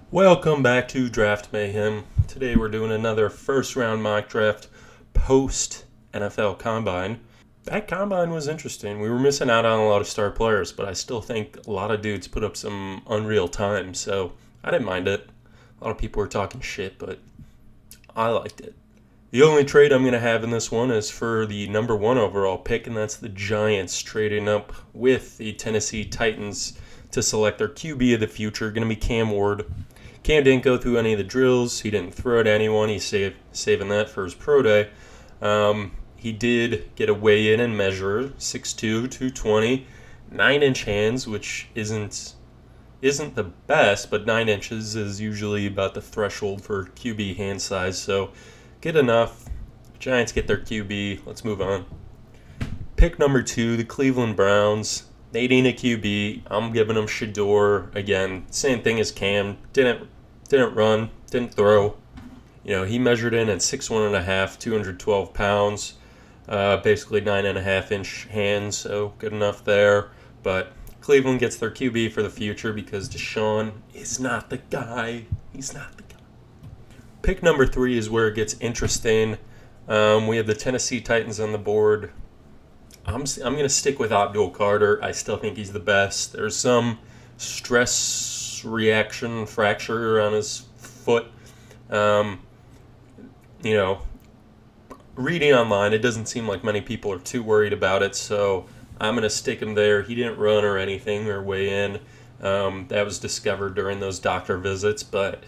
Welcome back to Draft Mayhem. Today we're doing another first round mock draft post NFL Combine. That Combine was interesting. We were missing out on a lot of star players, but I still think a lot of dudes put up some unreal time, so I didn't mind it. A lot of people were talking shit, but I liked it. The only trade I'm going to have in this one is for the number one overall pick, and that's the Giants trading up with the Tennessee Titans to select their QB of the future, going to be Cam Ward. Cam didn't go through any of the drills. He didn't throw to anyone. He's saving that for his pro day. He did get a weigh-in and measure, 6'2", 220, 9-inch hands, which isn't the best, but 9 inches is usually about the threshold for QB hand size, so good enough. Giants get their QB. Let's move on. Pick number 2, the Cleveland Browns. They need a QB. I'm giving them Shedeur. Again, same thing as Cam. Didn't run, didn't throw. He measured in at 6'1.5", 212 pounds. Basically 9.5-inch hands, so good enough there. But Cleveland gets their QB for the future because Deshaun is not the guy. He's not the guy. Pick number 3 is where it gets interesting. We have the Tennessee Titans on the board. I'm going to stick with Abdul Carter. I still think he's the best. There's some stress reaction fracture on his foot. Reading online, it doesn't seem like many people are too worried about it, so I'm going to stick him there. He didn't run or anything or weigh in. That was discovered during those doctor visits, but,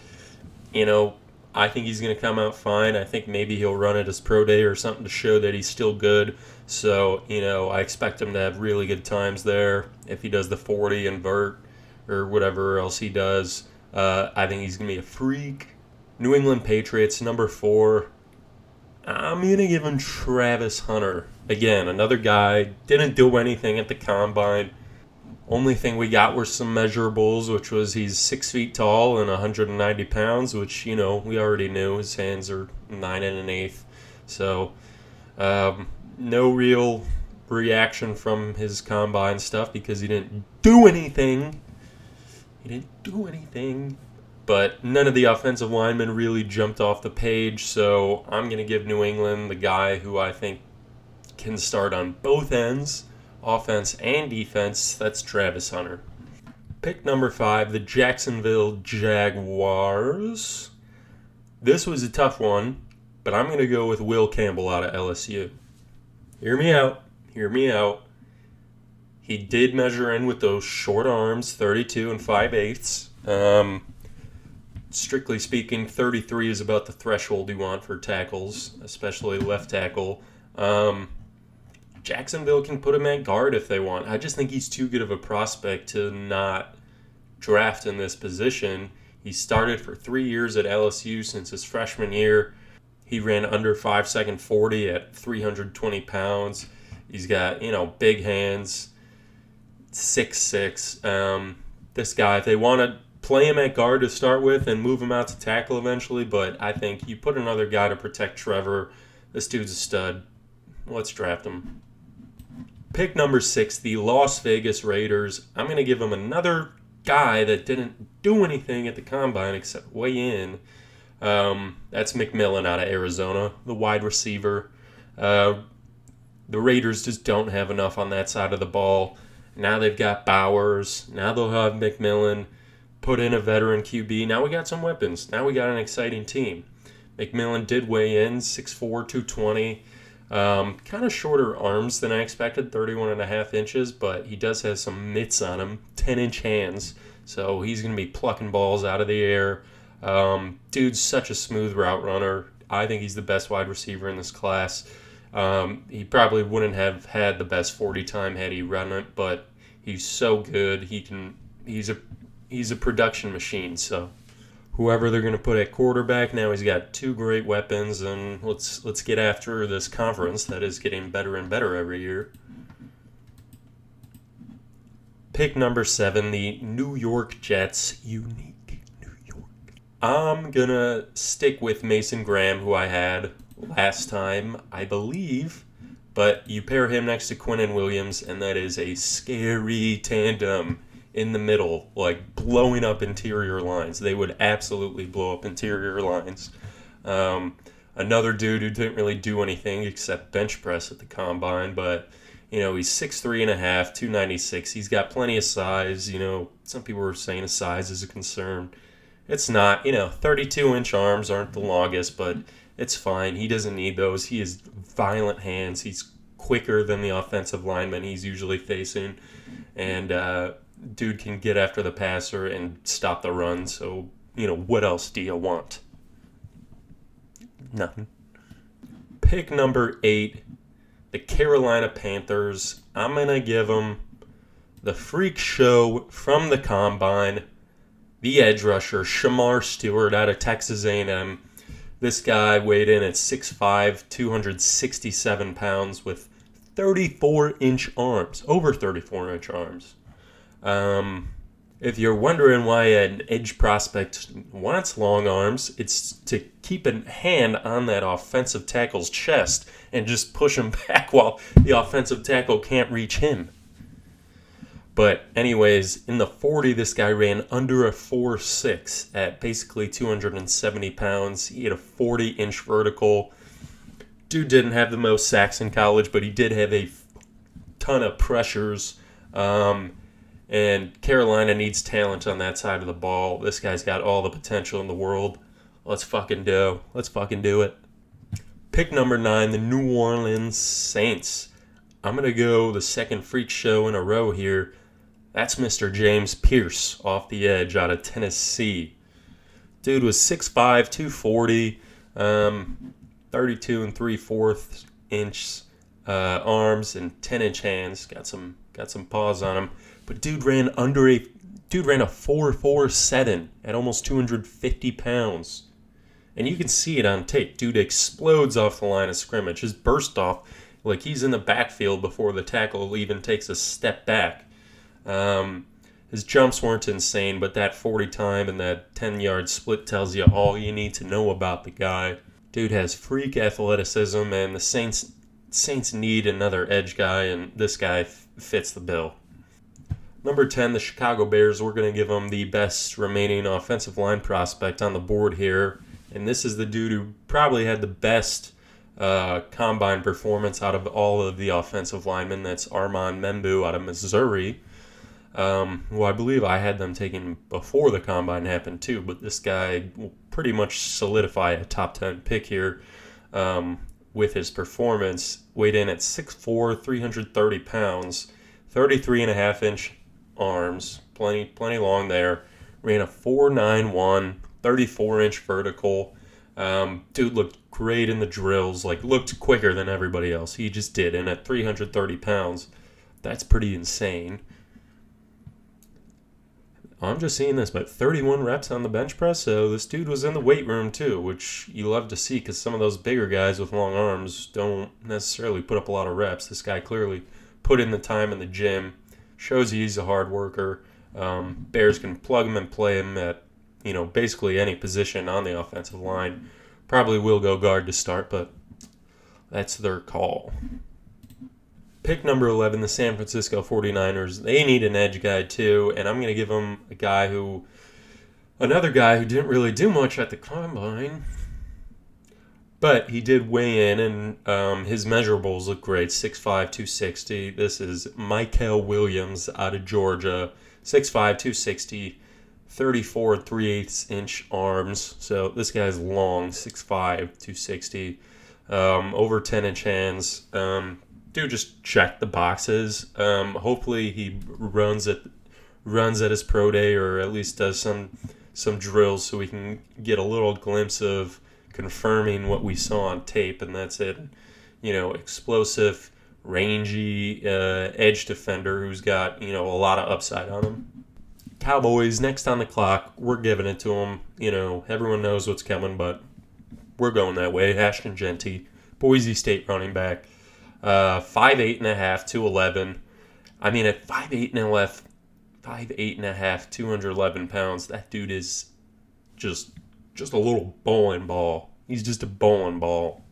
I think he's going to come out fine. I think maybe he'll run at his pro day or something to show that he's still good. So, I expect him to have really good times there. If he does the 40 invert or whatever else he does, I think he's going to be a freak. New England Patriots, number 4. I'm going to give him Travis Hunter. Again, another guy, didn't do anything at the Combine. Only thing we got were some measurables, which was he's 6 feet tall and 190 pounds, which, we already knew. His hands are 9 1/8. So, no real reaction from his Combine stuff because he didn't do anything. But none of the offensive linemen really jumped off the page, so I'm going to give New England the guy who I think can start on both ends, offense and defense. That's Travis Hunter. Pick number 5, the Jacksonville Jaguars. This was a tough one, but I'm going to go with Will Campbell out of LSU. Hear me out. He did measure in with those short arms, 32 and 5/8. Strictly speaking, 33 is about the threshold you want for tackles, especially left tackle. Jacksonville can put him at guard if they want. I just think he's too good of a prospect to not draft in this position. He started for 3 years at LSU since his freshman year. He ran under 5-second 40 at 320 pounds. He's got, big hands, 6'6". This guy, if they want to play him at guard to start with and move him out to tackle eventually, but I think you put another guy to protect Trevor. This dude's a stud. Let's draft him. Pick number 6, the Las Vegas Raiders. I'm going to give him another guy that didn't do anything at the Combine except weigh in. That's McMillan out of Arizona, the wide receiver. The Raiders just don't have enough on that side of the ball. Now they've got Bowers. Now they'll have McMillan. Put in a veteran QB. Now we got some weapons. Now we got an exciting team. McMillan did weigh in, 6'4", 220. Kind of shorter arms than I expected, 31.5 inches, but he does have some mitts on him, 10-inch hands. So he's going to be plucking balls out of the air. Dude's such a smooth route runner. I think he's the best wide receiver in this class. He probably wouldn't have had the best 40 time had he run it, but he's so good. He's a production machine, so whoever they're going to put at quarterback, now he's got 2 great weapons, and let's get after this conference that is getting better and better every year. Pick number 7, the New York Jets. Unique New York. I'm going to stick with Mason Graham, who I had last time, I believe, but you pair him next to Quinnen Williams, and that is a scary tandem. in the middle, like blowing up interior lines. They would absolutely blow up interior lines. Another dude who didn't really do anything except bench press at the combine, but he's 6'3 and a half, 296. He's got plenty of size. Some people were saying his size is a concern. It's not. 32-inch arms aren't the longest, but it's fine. He doesn't need those. He has violent hands. He's quicker than the offensive lineman he's usually facing. And dude can get after the passer and stop the run. So, what else do you want? Nothing. Pick number 8, the Carolina Panthers. I'm going to give them the freak show from the combine, the edge rusher, Shamar Stewart out of Texas A&M. This guy weighed in at 6'5", 267 pounds with 34-inch arms, over 34-inch arms. If you're wondering why an edge prospect wants long arms, it's to keep a hand on that offensive tackle's chest and just push him back while the offensive tackle can't reach him. But anyways, in the 40, this guy ran under a 4.6 at basically 270 pounds. He had a 40-inch vertical. Dude didn't have the most sacks in college, but he did have a ton of pressures. And Carolina needs talent on that side of the ball. This guy's got all the potential in the world. Let's fucking do it. Pick number 9, the New Orleans Saints. I'm going to go the second freak show in a row here. That's Mr. James Pierce off the edge out of Tennessee. Dude was 6'5", 240, 32 and 3/4 inch arms and 10-inch hands. Got some paws on him. But dude ran a 4.47 at almost 250 pounds. And you can see it on tape. Dude explodes off the line of scrimmage. His burst off like he's in the backfield before the tackle even takes a step back. His jumps weren't insane, but that 40 time and that 10-yard split tells you all you need to know about the guy. Dude has freak athleticism, and the Saints need another edge guy, and this guy fits the bill. Number 10, the Chicago Bears. We're going to give them the best remaining offensive line prospect on the board here. And this is the dude who probably had the best combine performance out of all of the offensive linemen. That's Armand Membu out of Missouri. Who I believe I had them taken before the combine happened too. But this guy will pretty much solidify a top 10 pick here with his performance. Weighed in at 6'4", 330 pounds, 33.5-inch arms, plenty long there. Ran a 4.91, 34-inch vertical. Dude looked great in the drills, looked quicker than everybody else. He just did, and at 330 pounds, that's pretty insane. I'm just seeing this, but 31 reps on the bench press, so this dude was in the weight room too, which you love to see because some of those bigger guys with long arms don't necessarily put up a lot of reps. This guy clearly put in the time in the gym. Shows he's a hard worker. Bears can plug him and play him at, basically any position on the offensive line. Probably will go guard to start, but that's their call. Pick number 11, the San Francisco 49ers. They need an edge guy too, and I'm going to give them another guy who didn't really do much at the combine. But he did weigh in, and his measurables look great. 6'5", 260. This is Michael Williams out of Georgia. 6'5", 260, 34 3/8-inch arms. So this guy's long, 6'5", 260, over 10-inch hands. Dude just checked the boxes. Hopefully he runs at his pro day, or at least does some drills so we can get a little glimpse of confirming what we saw on tape, and that's it. Explosive, rangy edge defender who's got a lot of upside on him. Cowboys next on the clock. We're giving it to them. Everyone knows what's coming, but we're going that way. Ashton Jeanty, Boise State running back, 5'8.5", 211. I mean, at 5'8.5", 211 pounds, that dude is just a little bowling ball. He's just a bowling ball.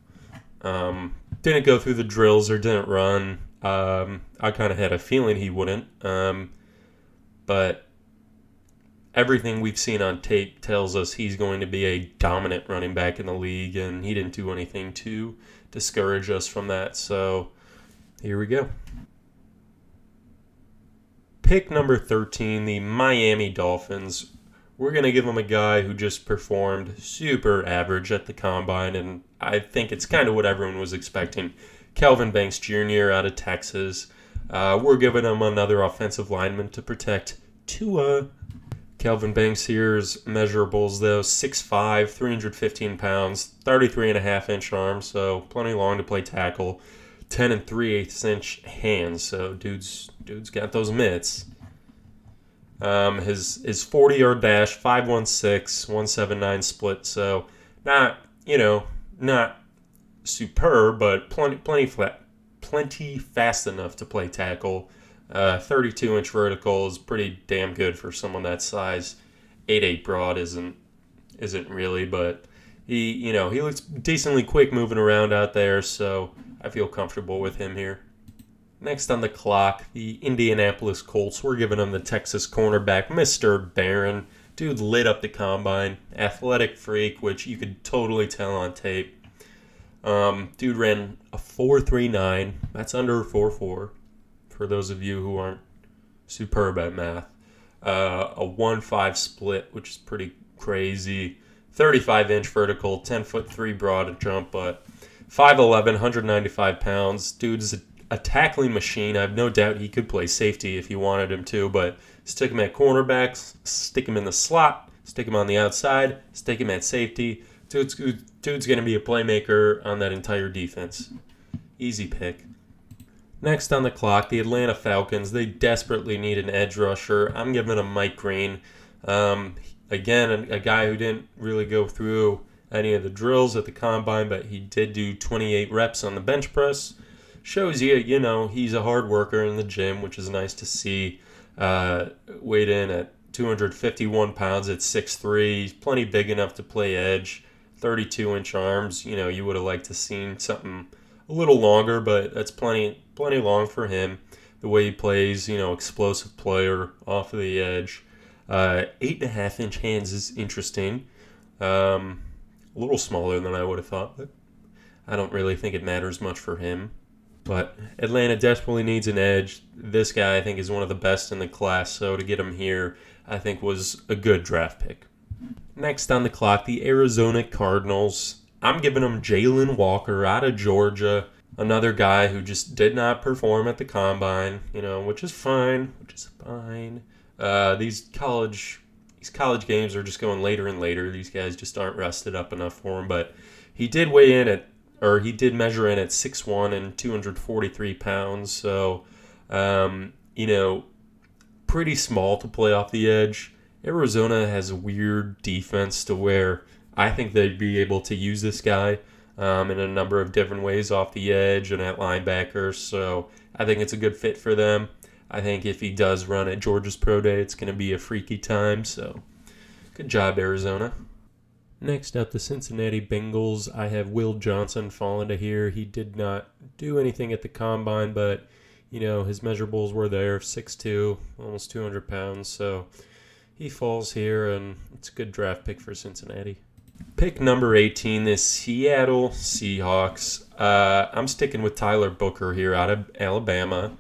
Didn't go through the drills or didn't run. I kind of had a feeling he wouldn't. but everything we've seen on tape tells us he's going to be a dominant running back in the league, and he didn't do anything to discourage us from that. So here we go. Pick number 13, the Miami Dolphins. We're going to give them a guy who just performed super average at the Combine, and I think it's kind of what everyone was expecting. Kelvin Banks Jr. out of Texas. We're giving him another offensive lineman to protect Tua. Kelvin Banks here's measurables, though. 6'5", 315 pounds, 33.5-inch arms, so plenty long to play tackle. 10 3/8-inch hands, so dude's got those mitts. His 40-yard dash, 5.16, 179 split, so not superb, but plenty fast enough to play tackle. 32-inch vertical is pretty damn good for someone that size. 8'8" broad isn't really, but he looks decently quick moving around out there, so I feel comfortable with him here. Next on the clock, the Indianapolis Colts. We're giving him the Texas cornerback, Mr. Barron. Dude lit up the Combine. Athletic freak, which you could totally tell on tape. Dude ran a 4.39. That's under a 4.4 for those of you who aren't superb at math. A 1.5 split, which is pretty crazy. 35-inch vertical, 10'3" broad jump, but 5'11", 195 pounds. Dude's a tackling machine. I have no doubt he could play safety if you wanted him to, but stick him at cornerbacks, stick him in the slot, stick him on the outside, stick him at safety. Dude's going to be a playmaker on that entire defense. Easy pick. Next on the clock, the Atlanta Falcons. They desperately need an edge rusher. I'm giving him Mike Green. Again, a guy who didn't really go through any of the drills at the Combine, but he did do 28 reps on the bench press. Shows you, he's a hard worker in the gym, which is nice to see. Weighed in at 251 pounds at 6'3". He's plenty big enough to play edge. 32-inch arms. You would have liked to seen something a little longer, but that's plenty long for him. The way he plays, explosive player off of the edge. 8.5-inch hands is interesting. A little smaller than I would have thought, but I don't really think it matters much for him. But Atlanta desperately needs an edge. This guy, I think, is one of the best in the class, so to get him here, I think, was a good draft pick. Next on the clock, the Arizona Cardinals. I'm giving them Jalen Walker out of Georgia, another guy who just did not perform at the Combine, which is fine. These college games are just going later and later. These guys just aren't rested up enough for him, but he did measure in at 6'1" and 243 pounds, so, pretty small to play off the edge. Arizona has a weird defense to where I think they'd be able to use this guy in a number of different ways off the edge and at linebacker, so I think it's a good fit for them. I think if he does run at Georgia's Pro Day, it's going to be a freaky time, so good job, Arizona. Next up, the Cincinnati Bengals. I have Will Johnson falling to here. He did not do anything at the Combine, but, his measurables were there, 6'2", almost 200 pounds, so he falls here, and it's a good draft pick for Cincinnati. Pick number 18, the Seattle Seahawks. I'm sticking with Tyler Booker here out of Alabama.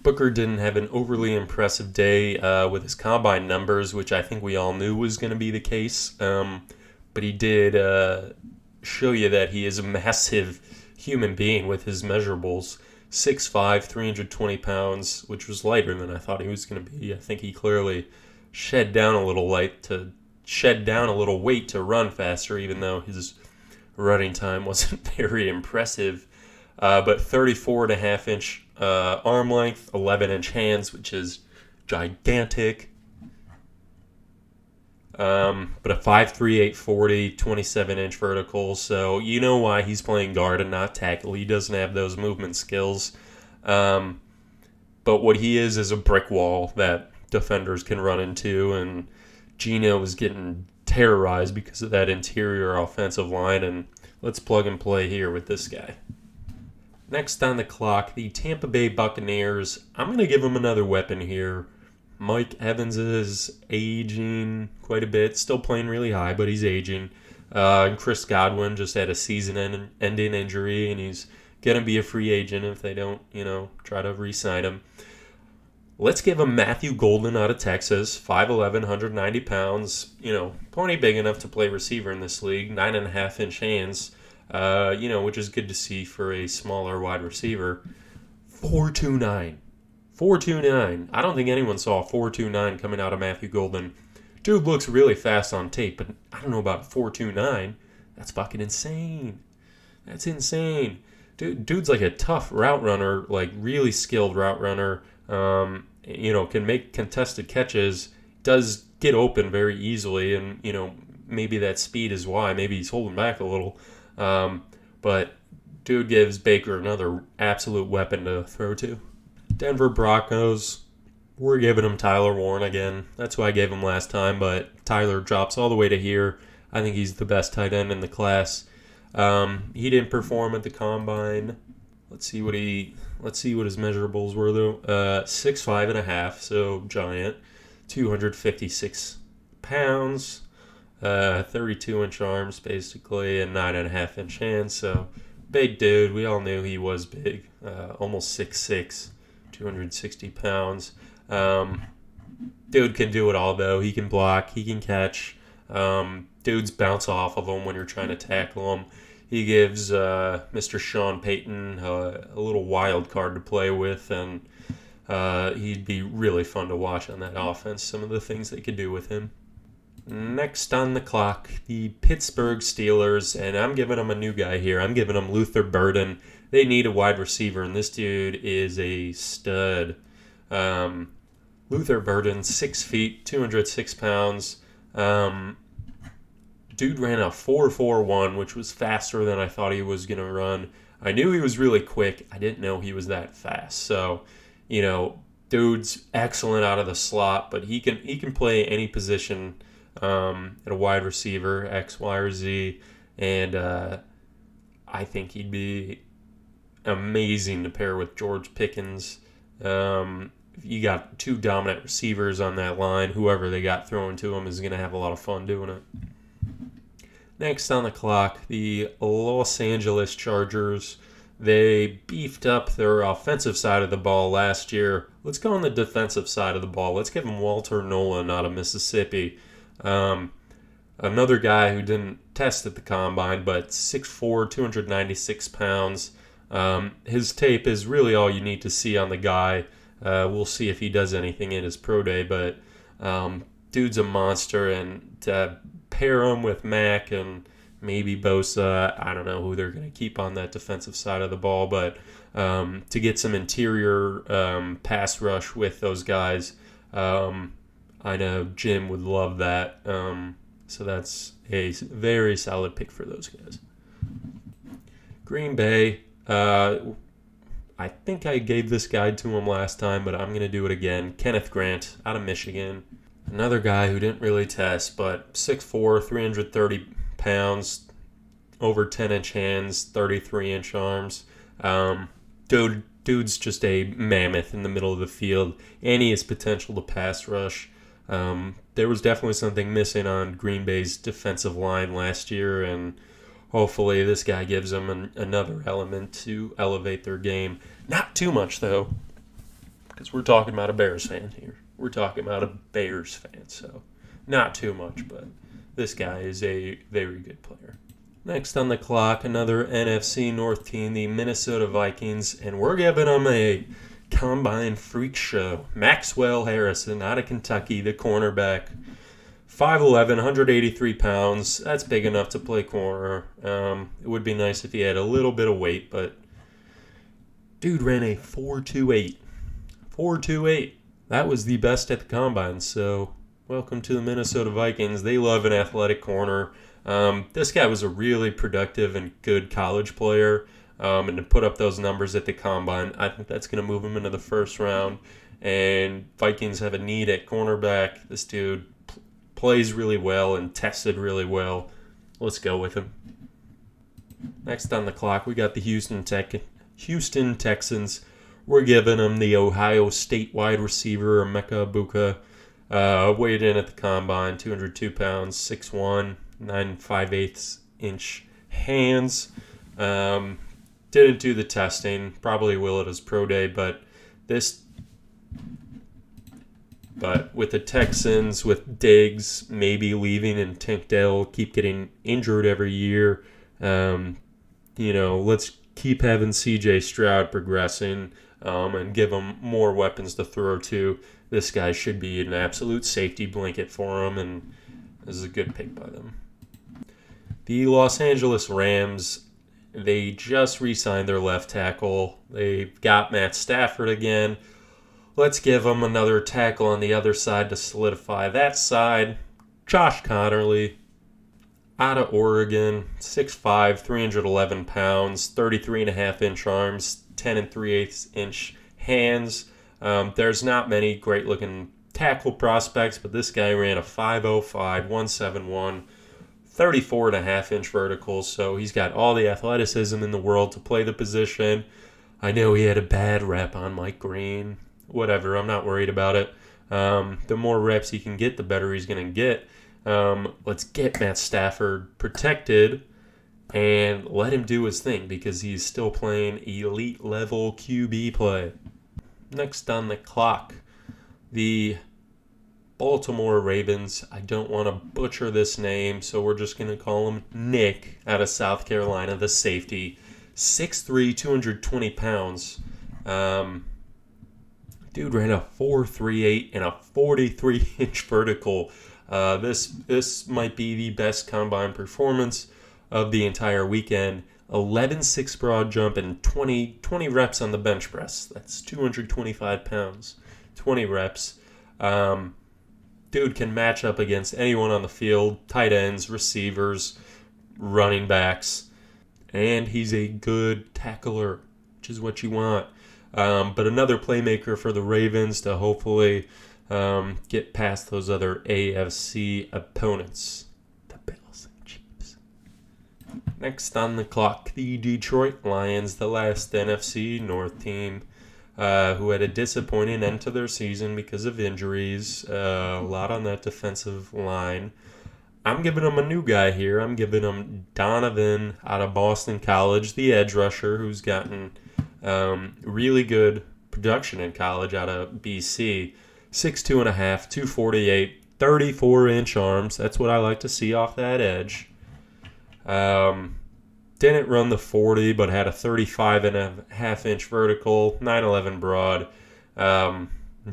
Booker didn't have an overly impressive day with his Combine numbers, which I think we all knew was going to be the case. But he did show you that he is a massive human being with his measurables. 6'5", 320 pounds, which was lighter than I thought he was going to be. I think he clearly shed down a little weight to run faster, even though his running time wasn't very impressive. But 34.5-inch arm length, 11-inch hands, which is gigantic. But a 5'3", 840, 27-inch vertical. So you know why he's playing guard and not tackle. He doesn't have those movement skills. But what he is a brick wall that defenders can run into. And Geno is getting terrorized because of that interior offensive line. And let's plug and play here with this guy. Next on the clock, the Tampa Bay Buccaneers. I'm going to give them another weapon here. Mike Evans is aging quite a bit. Still playing really high, but he's aging. And Chris Godwin just had a season-ending injury, and he's going to be a free agent if they don't, try to re-sign him. Let's give him Matthew Golden out of Texas, 5'11", 190 pounds, plenty big enough to play receiver in this league, 9.5-inch hands, which is good to see for a smaller wide receiver. 4.29. 4.29. I don't think anyone saw 4.29 coming out of Matthew Golden. Dude looks really fast on tape, but I don't know about 4.29. That's fucking insane. That's insane. Dude's like a tough route runner, like really skilled route runner. Can make contested catches, does get open very easily, and, maybe that speed is why. Maybe he's holding back a little. But dude gives Baker another absolute weapon to throw to. Denver Broncos, we're giving him Tyler Warren again. That's who I gave him last time, but Tyler drops all the way to here. I think he's the best tight end in the class. He didn't perform at the combine. Let's see what his measurables were though. 6'5.5", so giant. 256 pounds. 32-inch arms basically, and 9.5-inch hands. So big dude. We all knew he was big. Almost 6'6", 260 pounds. Dude can do it all though. He can block. He can catch. Dudes bounce off of him when you're trying to tackle him. He gives Mr. Sean Payton a little wild card to play with, and he'd be really fun to watch on that offense, some of the things they could do with him. Next on the clock, the Pittsburgh Steelers, and I'm giving them a new guy here. I'm giving them Luther Burden. They need a wide receiver, and this dude is a stud. Luther Burden, 6 feet, 206 pounds. Dude ran a 4.41, which was faster than I thought he was going to run. I knew he was really quick. I didn't know he was that fast. So, dude's excellent out of the slot, but he can play any position at a wide receiver, X, Y, or Z. And I think he'd be amazing to pair with George Pickens. You got two dominant receivers on that line. Whoever they got throwing to him is going to have a lot of fun doing it. Next on the clock, the Los Angeles Chargers. They beefed up their offensive side of the ball last year. Let's go on the defensive side of the ball. Let's give them Walter Nolan out of Mississippi. Another guy who didn't test at the combine, but 6'4", 296 pounds. His tape is really all you need to see on the guy. We'll see if he does anything in his pro day, but dude's a monster, and to pair him with Mack and maybe Bosa, I don't know who they're going to keep on that defensive side of the ball, but to get some interior pass rush with those guys, I know Jim would love that. So that's a very solid pick for those guys. Green Bay, I think I gave this guide to him last time, but I'm going to do it again. Kenneth Grant out of Michigan. Another guy who didn't really test, but 6'4", 330 pounds, over 10-inch hands, 33-inch arms. Dude's just a mammoth in the middle of the field, and he has potential to pass rush. There was definitely something missing on Green Bay's defensive line last year, and hopefully this guy gives them another element to elevate their game. Not too much, though, because we're talking about a Bears fan here. We're talking about a Bears fan, so not too much, but this guy is a very good player. Next on the clock, another NFC North team, the Minnesota Vikings, and we're giving them a combine freak show. Maxwell Harrison out of Kentucky, the cornerback. 5'11", 183 pounds. That's big enough to play corner. It would be nice if he had a little bit of weight, but dude ran a 4.28. 4.28. That was the best at the combine, so welcome to the Minnesota Vikings. They love an athletic corner. This guy was a really productive and good college player, and to put up those numbers at the combine, I think that's going to move him into the first round. And Vikings have a need at cornerback. This dude plays really well and tested really well. Let's go with him. Next on the clock, we got the Houston Texans. We're giving him the Ohio State wide receiver, Emeka Egbuka. Weighed in at the combine, 202 pounds, 6'1", 9 5/8 inch hands. Didn't do the testing. Probably will at his pro day, but with the Texans, with Diggs maybe leaving and Tank Dell keep getting injured every year, let's keep having CJ Stroud progressing and give him more weapons to throw to. This guy should be an absolute safety blanket for him, and this is a good pick by them. The Los Angeles Rams, they just re-signed their left tackle. They've got Matt Stafford again. Let's give them another tackle on the other side to solidify that side. Josh Connerly, out of Oregon, 6'5", 311 pounds, 33.5-inch arms, 10 3/8 inch hands. There's not many great-looking tackle prospects, but this guy ran a 5.05, 171, 34.5-inch vertical, so he's got all the athleticism in the world to play the position. I know he had a bad rep on Mike Green. Whatever, I'm not worried about it. The more reps he can get, the better he's going to get. Let's get Matt Stafford protected and let him do his thing because he's still playing elite level QB play. Next on the clock, the Baltimore Ravens. I don't want to butcher this name, so we're just going to call him Nick out of South Carolina, the safety. 6'3", 220 pounds. Dude ran a 4.38 and a 43-inch vertical. This might be the best combine performance of the entire weekend. 11.6 broad jump and 20 reps on the bench press. That's 225 pounds. 20 reps. Dude can match up against anyone on the field. Tight ends, receivers, running backs. And he's a good tackler, which is what you want. But another playmaker for the Ravens to hopefully get past those other AFC opponents. The Bills and Chiefs. Next on the clock, the Detroit Lions, the last NFC North team, who had a disappointing end to their season because of injuries. A lot on that defensive line. I'm giving them a new guy here. I'm giving them Donovan out of Boston College, the edge rusher who's gotten really good production in college out of BC. 6'2.5", 248, 34-inch arms. That's what I like to see off that edge. Didn't run the 40, but had a 35.5-inch vertical, 9'11 broad,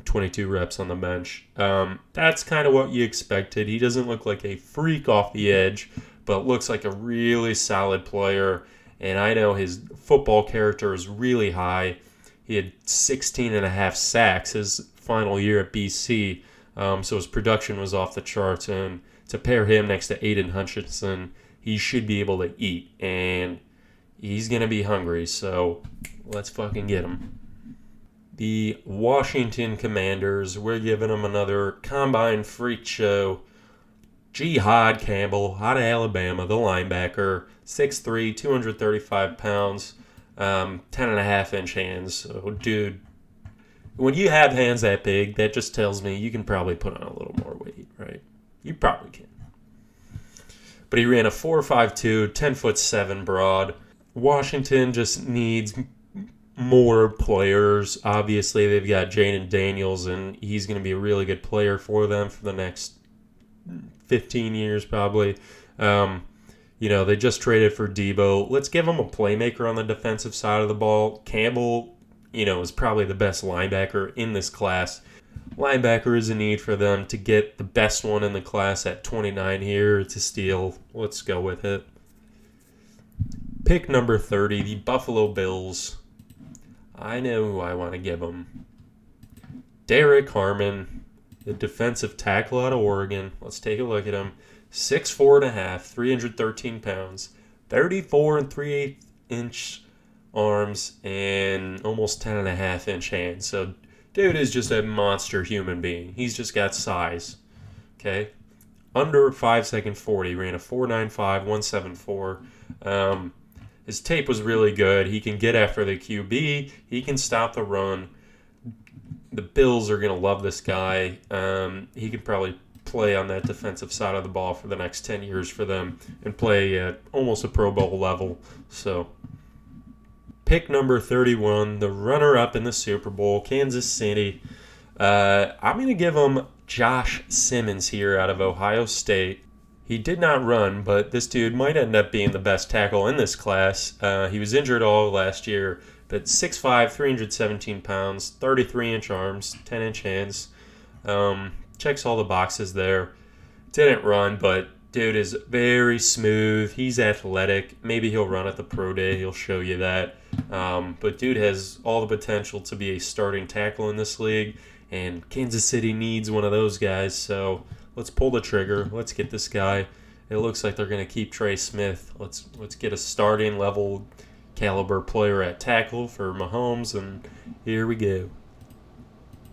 22 reps on the bench. That's kind of what you expected. He doesn't look like a freak off the edge, but looks like a really solid player. And I know his football character is really high. He had 16.5 sacks his final year at BC, so his production was off the charts. And to pair him next to Aiden Hutchinson, he should be able to eat. And he's going to be hungry, so let's fucking get him. The Washington Commanders, we're giving them another combine freak show. Jihad Campbell out of Alabama, the linebacker, 6'3", 235 pounds, 10.5-inch hands. So, dude, when you have hands that big, that just tells me you can probably put on a little more weight, right? You probably can. But he ran a 4.52, 10'7" broad. Washington just needs more players. Obviously, they've got Jaden Daniels, and he's going to be a really good player for them for the next 15 years probably. They just traded for Debo. Let's give them a playmaker on the defensive side of the ball. Campbell, is probably the best linebacker in this class. Linebacker is a need for them to get the best one in the class at 29 here to steal. Let's go with it. Pick number 30, the Buffalo Bills. I know who I want to give them. Derek Harmon, the defensive tackle out of Oregon. Let's take a look at him. 6'4.5", 313 pounds, 34 3/8-inch arms, and almost 10.5-inch hands. So, dude is just a monster human being. He's just got size. Okay? Under 5 second 40, ran a 4.95, 174. His tape was really good. He can get after the QB. He can stop the run. The Bills are going to love this guy. He can probably play on that defensive side of the ball for the next 10 years for them and play at almost a Pro Bowl level. So, pick number 31, the runner-up in the Super Bowl, Kansas City. I'm going to give him Josh Simmons here out of Ohio State. He did not run, but this dude might end up being the best tackle in this class. He was injured all last year, but 6'5", 317 pounds, 33-inch arms, 10-inch hands. Checks all the boxes there. Didn't run, but dude is very smooth. He's athletic. Maybe he'll run at the pro day. He'll show you that. But dude has all the potential to be a starting tackle in this league, and Kansas City needs one of those guys. So let's pull the trigger. Let's get this guy. It looks like they're going to keep Trey Smith. Let's get a starting level caliber player at tackle for Mahomes, and here we go.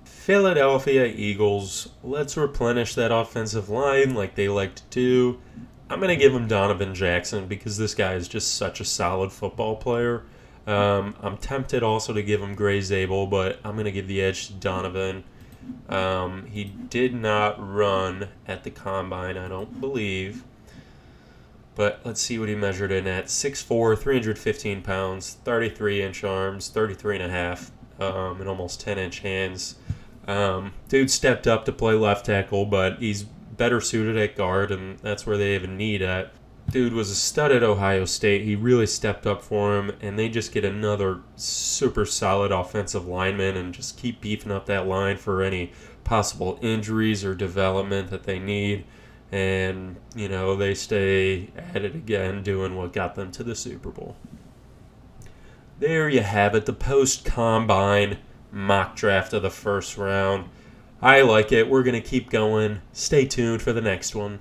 Philadelphia Eagles, let's replenish that offensive line like they like to do. I'm going to give him Donovan Jackson because this guy is just such a solid football player. I'm tempted also to give him Gray Zabel, but I'm going to give the edge to Donovan. He did not run at the Combine, I don't believe. But let's see what he measured in at. 6'4", 315 pounds, 33-inch arms, 33.5, and almost 10-inch hands. Dude stepped up to play left tackle, but he's better suited at guard, and that's where they have a need at. Dude was a stud at Ohio State. He really stepped up for him, and they just get another super solid offensive lineman and just keep beefing up that line for any possible injuries or development that they need. And, you know, they stay at it again, doing what got them to the Super Bowl. There you have it, the post-combine mock draft of the first round. I like it. We're going to keep going. Stay tuned for the next one.